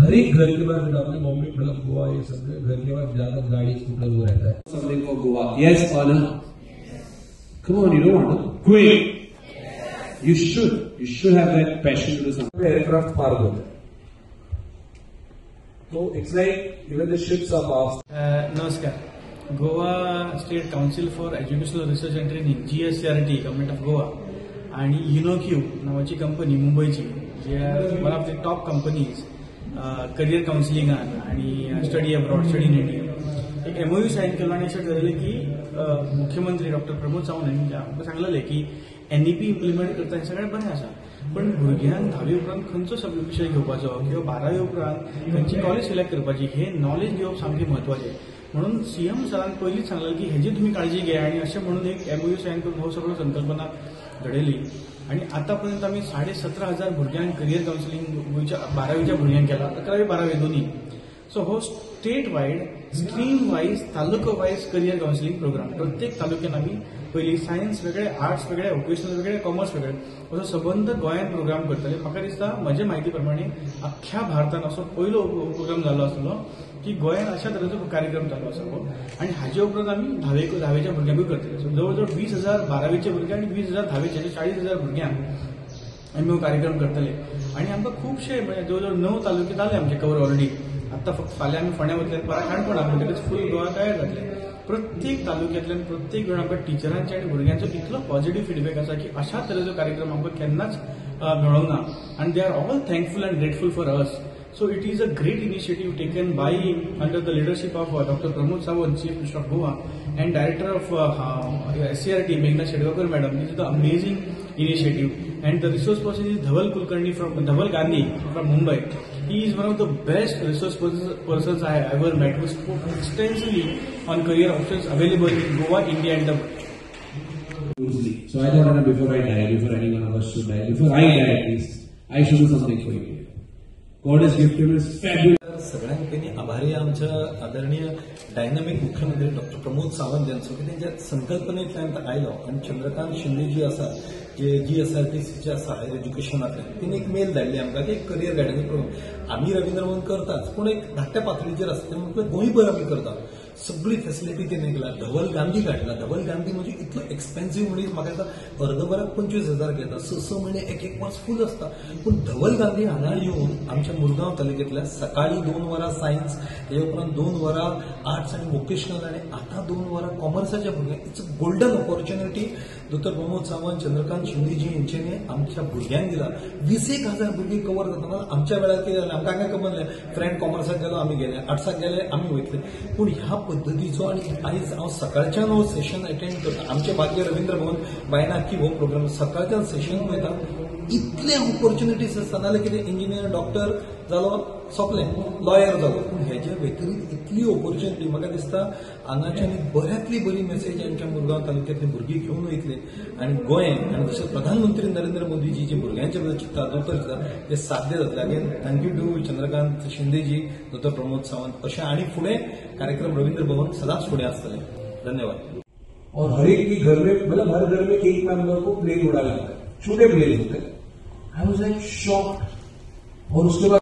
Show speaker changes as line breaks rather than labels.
हर एक घर के बाद आपने बॉम्बे मतलब गोवा ये सब घर के बाद ज्यादा गाड़ी स्कूटर वो रहता है.
Something for Goa. Yes or no? Come on, you don't want to quit. You should. You should have that passion to do something.
Aircraft park होते हैं. So it's like even the ships are passed.
नमस्कार. Goa state council for educational research and training GSCRT government of Goa आणि युनोक्यू नावाची company मुंबईची जी one of the top companies career काउन्सिलिंगान आणि study abroad study in India एक MOU साईन केलो आणि अशें ठरयलें की मुख्यमंत्री डॉक्टर प्रमोद सावंत हांणी आमकां सांगलेलें की NEP इम्प्लिमेंट करता हें सगळें बरें आसा पण भुरग्यांक 10वी उपरांत खंयचो विशय घेवपाचो किंवा 12वी उपरांत खंयची कॉलेज सिलेक्ट करपाची हे नॉलेज घेवप सामकें म्हत्वाचें म्हणून CM सरान पयलींच सांगलें की हेजी तुमी काळजी घे आणि अशें म्हणून एक MOU साईन करून हो सगळो संकल्पना घडयली आणि आतापर्यंत आम्ही 17,500 भुरग्यांक करियर काउन्सिलिंग 12वीच्या भुरग्यांक केला 11वी 12वी दोन्ही. सो हो स्टेट वाईड स्ट्रीम वाईज तालुका वाईज करियर काउन्सिलिंग प्रोग्राम प्रत्येक तालुक्यात आम्ही पयली सायन्स वेगळे आर्ट्स वेगळे वोकेशनल वेगळे कॉमर्स वेगळे असो सबंद गोंयांत प्रोग्राम करतले. म्हाका दिसता म्हजे म्हायती प्रमाणे अख्ख्या भारतान असो पयलो प्रोग्राम जाल्लो आसलो की गोंयांत अशा तरेचो कार्यक्रम चालू आसा आणि हाचे उपरांत आमी 10वीच्या भुरग्यांकूय करतले. सो जवळ जवळ 20,000 12वीचे भुरगे आणि 20,000 10वीचे 40,000 भुरग्यांक आमी हो कार्यक्रम करतले आणि आमकां खुबशे म्हणजे जवळ जवळ 9 तालुके जाले आमचे कवर ऑलरेडी. आता फक्त फाल्यां आमी फोंड्या वतले परत काणकोणाक म्हणटकच फूल गोवा तयार जातले. प्रत्येक तालुक्यांतल्यान प्रत्येक वेळ आमकां टिचरांचे आणि भुरग्यांचो इतलो पॉझिटिव्ह फीडबॅक आसा की अशा तरेचो कार्यक्रम आमकां केन्नाच मेळोंक ना आणि they are all thankful and grateful for us. So it is a great initiative taken by under the leadership of Dr. Pramod Sawant, Chief Minister of Goa, and Director of SCRT, Meghna Shedgawkar Madam. This is the amazing initiative, and the resource person is Dhaval Kulkarni from Dhaval Gandhi from Mumbai. He is one of the best resource persons I have ever met, who spoke extensively on career options available in Goa, India, and the world.
So I thought before I die, before anyone of us should die, before I die at least, I should do something for you. God has gifted us fabulous.
सगळ्यांत पयलीं आभारी आमच्या आदरणीय dynamic मुख्यमंत्री doctor Pramod Sawant यांचो की तेंच्या संकल्पनेंतल्यान आयलो आणि चंद्रकांत शिंदे जी आसा जे GSRTC आसा हायर एज्युकेशनांतल्यान तिने एक मेल धाडली आमकां की एक करियर गायडन्स प्रोग्राम आमी रवींद्र भवन करताच पूण एक धाकट्या पातळीचेर आसा तें म्हणजे गोंयभर आमी करता. सगळी फॅसिलिटी तिने केला. धवल गांधी काडला. धवल गांधी म्हणजे इतलो एक्सपेन्सिव्ह मनीस म्हाका दिसता अर्दभराक 25,000 घेता. 6 म्हयने एक वर्स फूल आसता पूण धवल गांधी हांगा येवन आमच्या मुरगांव तालुक्यांतल्या सकाळी 2 वरां सायन्स ते उपरांत 2 वरां आर्ट्स आनी वोकेशनल आनी आतां 2 वरां कॉमर्साच्या भुरग्यांक इट्स अ गोल्डन ऑपॉर्च्युनिटी दोतोर प्रमोद सावंत चंद्रकांत शिंदेजी यांच्यानी आमच्या भुरग्यांक दिला. 20,000 भुरगीं कवर जातना आमच्या वेळार कितें जालें आमकां हांगा कमल्लें फ्रेंड कॉमर्साक गेलो आमी गेले आर्ट्साक गेले आमी वयतले पूण ह्या पद्दतीचो आणि आयज हांव सकाळच्यान हो सेशन अटेंड करता. आमचे भाग्य रवींद्र भवन बायना की हो प्रोग्राम सकाळच्यान सेशन पळयता इतले ऑपॉर्च्युनिटीज आसता नाल्यार कितें इंजिनियर डॉक्टर जालो सोंपलें लॉयर जालो पूण हेजे व्यतिरीक्त इतली ऑपॉर्च्युनिटी म्हाका दिसता हांगाच्यानी बऱ्यांतली बरी मेसेज आमच्या मुरगांव तालुक्यांतली भुरगीं घेवन वयतले आणि गोंयांत आणि जशें प्रधानमंत्री नरेंद्र मोदीजी जे भुरग्यांच्या बद्दल चिंतता दोतोर चिंतता ते साध्य जातले. अगेन थँक्यू टू चंद्रकांत शिंदेजी दोतोर प्रमोद सावंत अशें आणि फुडें कार्यक्रम रवींद्र भवन सदांच फुडें आसतले. धन्यवाद.
और हर एक के घर में मतलब हर घर में एक मेंबर को प्लेन उड़ाना होता है. छोटे प्लेन होते हैं. I was like shocked. और उसके बाद